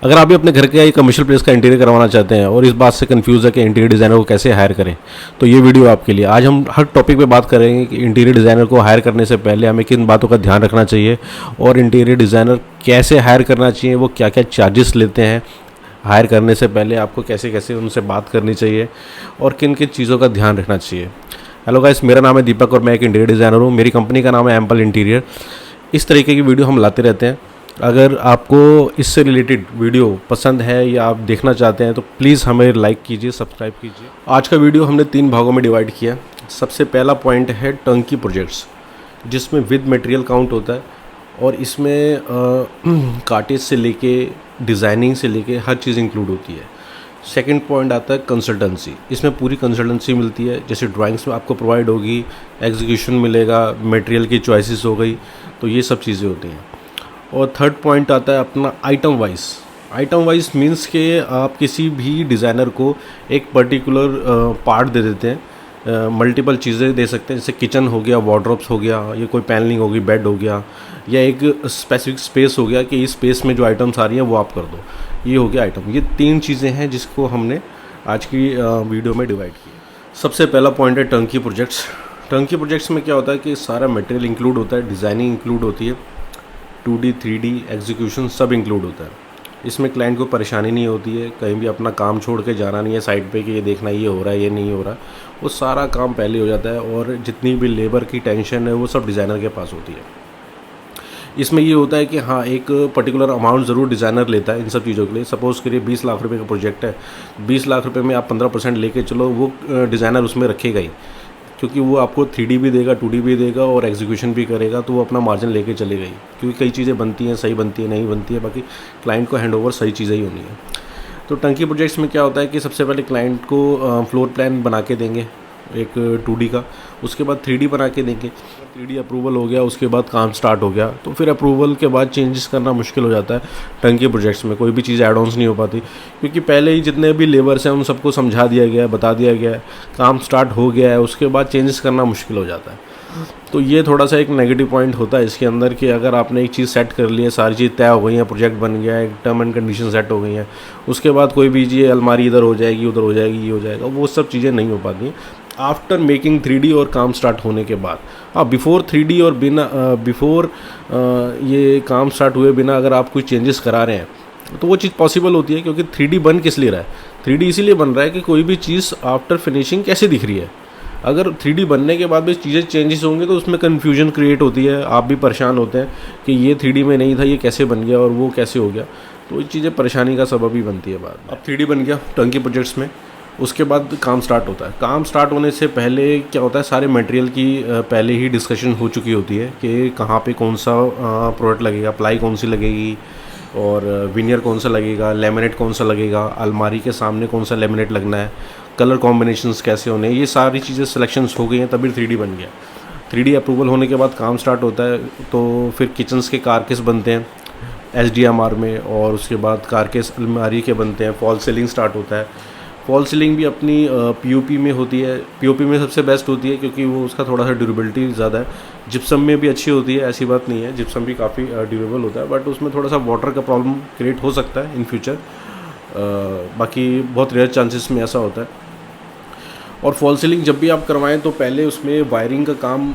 अगर आप भी अपने घर के कमर्शियल प्लेस का इंटीरियर करवाना चाहते हैं और इस बात से कंफ्यूज है कि इंटीरियर डिज़ाइनर को कैसे हायर करें, तो ये वीडियो आपके लिए। आज हम हर टॉपिक पे बात करेंगे कि इंटीरियर डिज़ाइनर को हायर करने से पहले हमें किन बातों का ध्यान रखना चाहिए और इंटीरियर डिज़ाइनर कैसे हायर करना चाहिए, वो क्या क्या चार्जेस लेते हैं हायर करने से पहले, आपको कैसे कैसे उनसे बात करनी चाहिए और किन किन चीज़ों का ध्यान रखना चाहिए। हेलो गाइस, मेरा नाम है दीपक और मैं एक इंटीरियर डिज़ाइनर हूँ। मेरी कंपनी का नाम है एम्पल इंटीरियर। इस तरीके की वीडियो हम लाते रहते हैं। अगर आपको इससे रिलेटेड वीडियो पसंद है या आप देखना चाहते हैं तो प्लीज़ हमें लाइक कीजिए, सब्सक्राइब कीजिए। आज का वीडियो हमने 3 भागों में डिवाइड किया। सबसे पहला पॉइंट है टर्नकी प्रोजेक्ट्स, जिसमें विद मटेरियल काउंट होता है और इसमें कार्टेज से लेके डिज़ाइनिंग से लेके हर चीज़ इंक्लूड होती है। सेकंड पॉइंट आता है कंसल्टेंसी। इसमें पूरी कंसल्टेंसी मिलती है, जैसे ड्राइंग्स में आपको प्रोवाइड होगी, एग्जीक्यूशन मिलेगा, मटेरियल की चॉइसेस हो गई, तो ये सब चीज़ें होती हैं। और थर्ड पॉइंट आता है अपना item wise. Item wise means कि आप किसी भी डिज़ाइनर को एक पर्टिकुलर पार्ट दे देते हैं, मल्टीपल चीज़ें दे सकते हैं, जैसे किचन हो गया, वार्डरोब्स हो गया, या कोई पैनलिंग होगी, बेड हो गया, या एक स्पेसिफिक स्पेस हो गया कि इस स्पेस में जो आइटम्स आ रही हैं वो आप कर दो। ये हो गया आइटम। ये 3 चीज़ें हैं जिसको हमने आज की वीडियो में डिवाइड किया। सबसे पहला पॉइंट है टर्नकी प्रोजेक्ट्स। टर्नकी प्रोजेक्ट्स में क्या होता है कि सारा मटेरियल इंक्लूड होता है, डिज़ाइनिंग इंक्लूड होती है, 2D 3D एग्जीक्यूशन सब इंक्लूड होता है। इसमें क्लाइंट को परेशानी नहीं होती है, कहीं भी अपना काम छोड़ के जाना नहीं है साइड पे कि ये देखना ये हो रहा है ये नहीं हो रहा। वो सारा काम पहले हो जाता है और जितनी भी लेबर की टेंशन है वो सब डिज़ाइनर के पास होती है। इसमें ये होता है कि हाँ, एक पर्टिकुलर अमाउंट ज़रूर डिज़ाइनर लेता है इन सब चीज़ों के लिए। सपोज़ करिए 20 लाख रुपए का प्रोजेक्ट है, 20 लाख रुपए में आप 15% लेके चलो, वो डिज़ाइनर उसमें रखेगा ही, क्योंकि वो आपको 3D भी देगा, 2D भी देगा और एग्जीक्यूशन भी करेगा, तो वो अपना मार्जिन लेके चलेगा ही। क्योंकि कई चीज़ें बनती हैं, सही बनती है, नहीं बनती है, बाकी क्लाइंट को हैंडओवर सही चीज़ें ही होनी है। तो टर्नकी प्रोजेक्ट्स में क्या होता है कि सबसे पहले क्लाइंट को फ्लोर प्लान बना के देंगे एक 2D का, उसके बाद 3D बना के देंगे। 3D अप्रूवल हो गया, उसके बाद काम स्टार्ट हो गया, तो फिर अप्रूवल के बाद चेंजेस करना मुश्किल हो जाता है। टर्नकी प्रोजेक्ट्स में कोई भी चीज़ एड ऑन्स नहीं हो पाती, क्योंकि पहले ही जितने भी लेबर्स हैं उन सबको समझा दिया गया है, बता दिया गया है, काम स्टार्ट हो गया है, उसके बाद चेंजेस करना मुश्किल हो जाता है। तो ये थोड़ा सा एक नेगेटिव पॉइंट होता है इसके अंदर कि अगर आपने एक चीज़ सेट कर ली है, सारी चीज़ तय हो गई है, प्रोजेक्ट बन गया है, एक टर्म एंड कंडीशन सेट हो गई हैं, उसके बाद कोई भी ये अलमारी इधर हो जाएगी, उधर हो जाएगी, ये हो जाएगा, वो सब चीज़ें नहीं हो पाती हैं आफ्टर मेकिंग 3D और काम स्टार्ट होने के बाद। हाँ, बिफोर 3D और बिफोर ये काम स्टार्ट हुए बिना अगर आप कुछ चेंजेस करा रहे हैं तो वो चीज़ पॉसिबल होती है, क्योंकि 3D बन किस लिए रहा है? 3D इसीलिए बन रहा है कि कोई भी चीज़ आफ्टर फिनिशिंग कैसे दिख रही है। अगर 3D बनने के बाद भी चीज़ें चेंजेस होंगे तो उसमें कन्फ्यूजन क्रिएट होती है, आप भी परेशान होते हैं कि ये 3D में नहीं था, ये कैसे बन गया और वो कैसे हो गया, तो ये चीज़ें परेशानी का सबब ही बनती है बाद में। अब 3D बन गया टर्नकी प्रोजेक्ट्स में, उसके बाद काम स्टार्ट होता है। काम स्टार्ट होने से पहले क्या होता है, सारे मटेरियल की पहले ही डिस्कशन हो चुकी होती है कि कहाँ पे कौन सा प्रोडक्ट लगेगा, प्लाई कौन सी लगेगी और विनियर कौन सा लगेगा, लेमिनेट कौन सा लगेगा, अलमारी के सामने कौन सा लेमिनेट लगना है, कलर कॉम्बिनेशंस कैसे होने, ये सारी चीज़ें सिलेक्शंस हो गई हैं, तभी 3D बन गया। 3D अप्रूवल होने के बाद काम स्टार्ट होता है, तो फिर किचन्स के कारकेस बनते हैं SDMR में, और उसके बाद कारकेस अलमारी के बनते हैं, फॉल सीलिंग स्टार्ट होता है। फॉल सीलिंग भी अपनी POP में होती है, POP में सबसे बेस्ट होती है क्योंकि वो उसका थोड़ा सा ड्यूरेबिलिटी ज़्यादा है। जिप्सम में भी अच्छी होती है, ऐसी बात नहीं है, जिप्सम भी काफ़ी ड्यूरेबल होता है, बट उसमें थोड़ा सा वाटर का प्रॉब्लम क्रिएट हो सकता है इन फ्यूचर, बाकी बहुत रेयर चांसेस में ऐसा होता है। और फॉल सीलिंग जब भी आप करवाएं तो पहले उसमें वायरिंग का काम,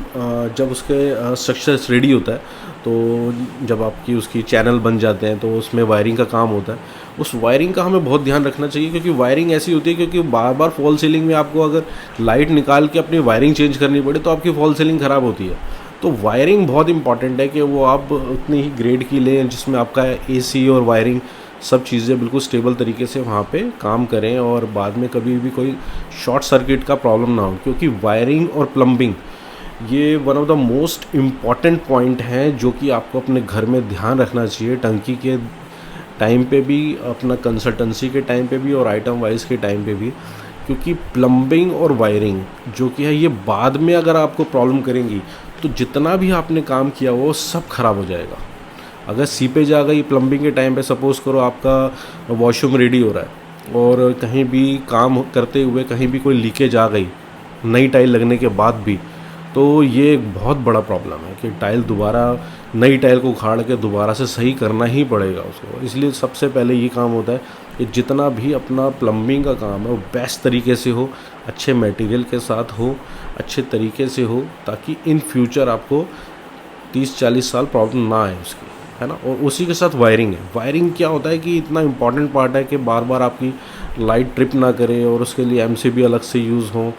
जब उसके स्ट्रक्चर्स रेडी होता है, तो जब आपकी उसकी चैनल बन जाते हैं तो उसमें वायरिंग का काम होता है। उस वायरिंग का हमें बहुत ध्यान रखना चाहिए, क्योंकि वायरिंग ऐसी होती है, क्योंकि बार बार फॉल सीलिंग में आपको अगर लाइट निकाल के अपनी वायरिंग चेंज करनी पड़े तो आपकी फॉल सीलिंग ख़राब होती है। तो वायरिंग बहुत इंपॉर्टेंट है कि वो आप उतनी ही ग्रेड की लें जिसमें आपका AC और वायरिंग सब चीज़ें बिल्कुल स्टेबल तरीके से वहाँ पे काम करें और बाद में कभी भी कोई शॉर्ट सर्किट का प्रॉब्लम ना हो, क्योंकि वायरिंग और प्लम्बिंग ये one of the most important point हैं जो कि आपको अपने घर में ध्यान रखना चाहिए, टंकी के टाइम पे भी, अपना कंसल्टेंसी के टाइम पे भी और आइटम वाइज के टाइम पे भी, क्योंकि प्लम्बिंग और वायरिंग जो कि है ये बाद में अगर आपको प्रॉब्लम करेंगी तो जितना भी आपने काम किया वो सब खराब हो जाएगा। अगर सीपेज आ गई प्लम्बिंग के टाइम पे, सपोज़ करो आपका वॉशरूम रेडी हो रहा है और कहीं भी काम करते हुए कहीं भी कोई लीकेज आ गई नई टाइल लगने के बाद भी, तो ये एक बहुत बड़ा प्रॉब्लम है कि टाइल दोबारा नई टाइल को उखाड़ के दोबारा से सही करना ही पड़ेगा उसको। इसलिए सबसे पहले ये काम होता है कि जितना भी अपना प्लम्बिंग का काम है वो बेस्ट तरीके से हो, अच्छे मटेरियल के साथ हो, अच्छे तरीके से हो, ताकि इन फ्यूचर आपको 30-40 साल प्रॉब्लम ना आए उसकी, है ना। और उसी के साथ वायरिंग है। वायरिंग क्या होता है कि इतना इम्पॉर्टेंट पार्ट है कि बार बार आपकी लाइट ट्रिप ना करे, और उसके लिए एमसीबी अलग से यूज़ हो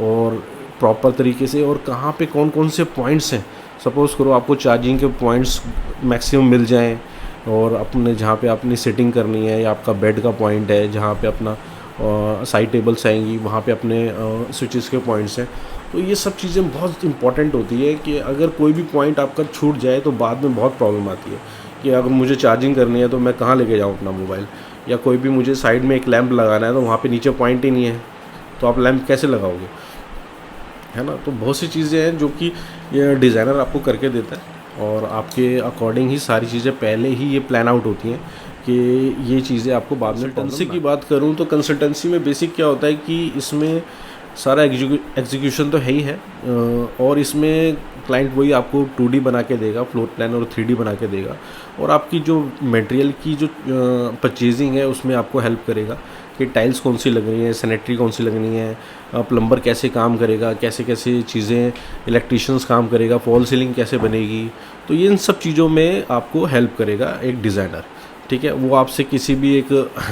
और प्रॉपर तरीके से, और कहाँ पे कौन कौन से पॉइंट्स हैं। सपोज़ करो आपको चार्जिंग के पॉइंट्स मैक्सिमम मिल जाएं, और अपने जहाँ पे आपने सेटिंग करनी है, या आपका बेड का पॉइंट है जहाँ पे अपना साइड टेबल्स आएंगी, वहाँ पे अपने स्विचेस के पॉइंट्स हैं। तो ये सब चीज़ें बहुत इंपॉर्टेंट होती है कि अगर कोई भी पॉइंट आपका छूट जाए तो बाद में बहुत प्रॉब्लम आती है कि अगर मुझे चार्जिंग करनी है तो मैं कहाँ लेके जाऊँ अपना मोबाइल, या कोई भी मुझे साइड में एक लैंप लगाना है तो वहाँ पे नीचे पॉइंट ही नहीं है, तो आप लैंप कैसे लगाओगे, है ना। तो बहुत सी चीज़ें हैं जो कि ये डिज़ाइनर आपको करके देता है, और आपके अकॉर्डिंग ही सारी चीज़ें पहले ही ये प्लान आउट होती हैं कि ये चीज़ें आपको बाद में। कंसल्टेंसी की बात करूँ तो कंसल्टेंसी में बेसिक क्या होता है कि इसमें सारा एग्जीक्यूशन तो है ही है, और इसमें क्लाइंट वही आपको 2D बना के देगा, फ्लोर प्लान और 3D बना के देगा, और आपकी जो मटेरियल की जो परचेजिंग है उसमें आपको हेल्प करेगा कि टाइल्स कौन सी लगनी है, सैनिटरी कौन सी लगनी है, प्लम्बर कैसे काम करेगा, कैसे कैसे चीज़ें, इलेक्ट्रीशियंस काम करेगा, फॉल सीलिंग कैसे बनेगी। तो ये इन सब चीज़ों में आपको हेल्प करेगा एक डिज़ाइनर, ठीक है। वो आपसे किसी भी एक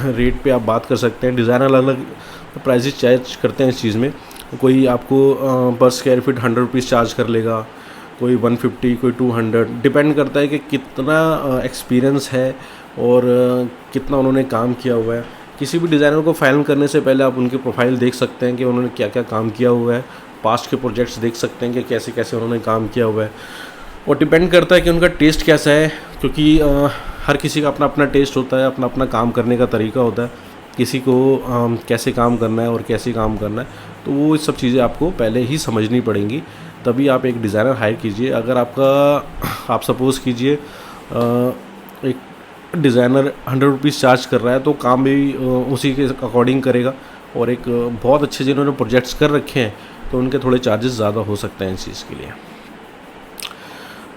रेट पे आप बात कर सकते हैं। डिज़ाइनर अलग अलग प्राइसेस चार्ज करते हैं इस चीज़ में। कोई आपको पर स्क्वायर फीट 100 रुपीज़ चार्ज कर लेगा, कोई 150, कोई 200, डिपेंड करता है कि कितना एक्सपीरियंस है और कितना उन्होंने काम किया हुआ है। किसी भी डिज़ाइनर को फाइनल करने से पहले आप उनकी प्रोफाइल देख सकते हैं कि उन्होंने क्या क्या काम किया हुआ है, पास्ट के प्रोजेक्ट्स देख सकते हैं कि कैसे कैसे उन्होंने काम किया हुआ है, और डिपेंड करता है कि उनका टेस्ट कैसा है, क्योंकि हर किसी का अपना अपना टेस्ट होता है, अपना अपना काम करने का तरीका होता है, किसी को कैसे काम करना है और कैसे काम करना है। तो वो सब चीज़ें आपको पहले ही समझनी पड़ेंगी, तभी आप एक डिज़ाइनर हायर कीजिए। अगर आप सपोज़ कीजिए एक डिज़ाइनर 100 रुपीज़ चार्ज कर रहा है तो काम भी उसी के अकॉर्डिंग करेगा, और एक बहुत अच्छे जिन्होंने प्रोजेक्ट्स कर रखे हैं तो उनके थोड़े चार्जेस ज़्यादा हो सकते हैं इस चीज़ के लिए।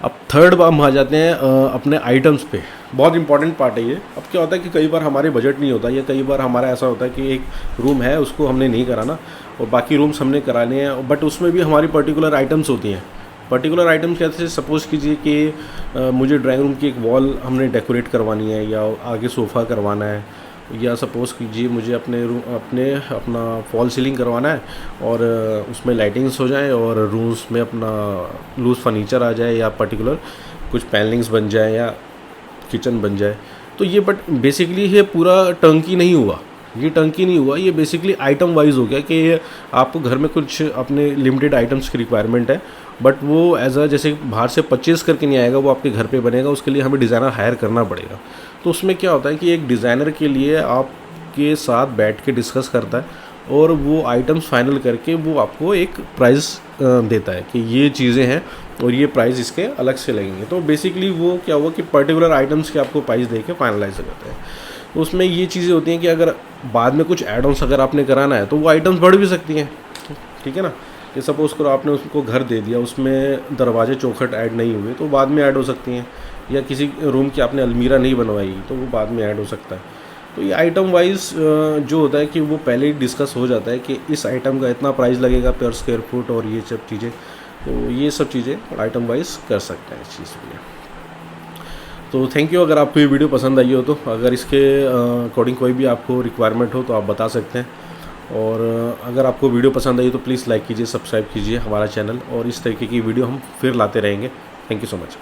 अब थर्ड हम आ जाते हैं अपने आइटम्स पे। बहुत इंपॉर्टेंट पार्ट है ये। अब क्या होता है कि कई बार हमारे बजट नहीं होता, या कई बार हमारा ऐसा होता है कि एक रूम है उसको हमने नहीं कराना और बाकी रूम्स हमने कराने हैं, बट उसमें भी हमारी पर्टिकुलर आइटम्स होती हैं। पर्टिकुलर आइटम्स कैसे, सपोज़ कीजिए कि मुझे ड्राइंग रूम की एक वॉल हमने डेकोरेट करवानी है, या आगे सोफ़ा करवाना है, या सपोज़ कीजिए मुझे अपना फॉल सीलिंग करवाना है और उसमें लाइटिंग्स हो जाए और रूम्स में अपना लूज़ फर्नीचर आ जाए, या पर्टिकुलर कुछ पैनलिंग्स बन जाए, या किचन बन जाए। तो ये बट बेसिकली ये पूरा टर्नकी नहीं हुआ, ये बेसिकली आइटम वाइज हो गया कि आपको घर में कुछ अपने लिमिटेड आइटम्स की रिक्वायरमेंट है, बट वो जैसे बाहर से परचेज़ करके नहीं आएगा, वो आपके घर पे बनेगा, उसके लिए हमें डिज़ाइनर हायर करना पड़ेगा। तो उसमें क्या होता है कि एक डिज़ाइनर के लिए आपके साथ बैठ के डिस्कस करता है, और वो आइटम्स फाइनल करके वो आपको एक प्राइस देता है कि ये चीज़ें हैं और ये प्राइस इसके अलग से लगेंगे। तो बेसिकली वो क्या हुआ कि पर्टिकुलर आइटम्स के आपको प्राइस दे के फाइनलाइज करते हैं। तो उसमें ये चीज़ें होती हैं कि अगर बाद में कुछ एड ऑन्स अगर आपने कराना है तो वो आइटम्स बढ़ भी सकती हैं, ठीक है ना। कि सपोज़ करो आपने उसको घर दे दिया, उसमें दरवाजे चौखट ऐड नहीं हुए तो बाद में ऐड हो सकती हैं, या किसी रूम की आपने अलमीरा नहीं बनवाई तो वो बाद में ऐड हो सकता है। तो ये आइटम वाइज जो होता है कि वो पहले ही डिस्कस हो जाता है कि इस आइटम का इतना प्राइस लगेगा पर स्क्वायर फुट, और ये सब चीज़ें, तो ये सब चीज़ें आइटम वाइज कर सकते हैं इस चीज़ के लिए। तो थैंक यू। अगर आपको ये वीडियो पसंद आई हो तो अगर इसके अकॉर्डिंग कोई भी आपको रिक्वायरमेंट हो तो आप बता सकते हैं, और अगर आपको वीडियो पसंद आई तो प्लीज़ लाइक कीजिए, सब्सक्राइब कीजिए हमारा चैनल, और इस तरीके की वीडियो हम फिर लाते रहेंगे। Thank you so much.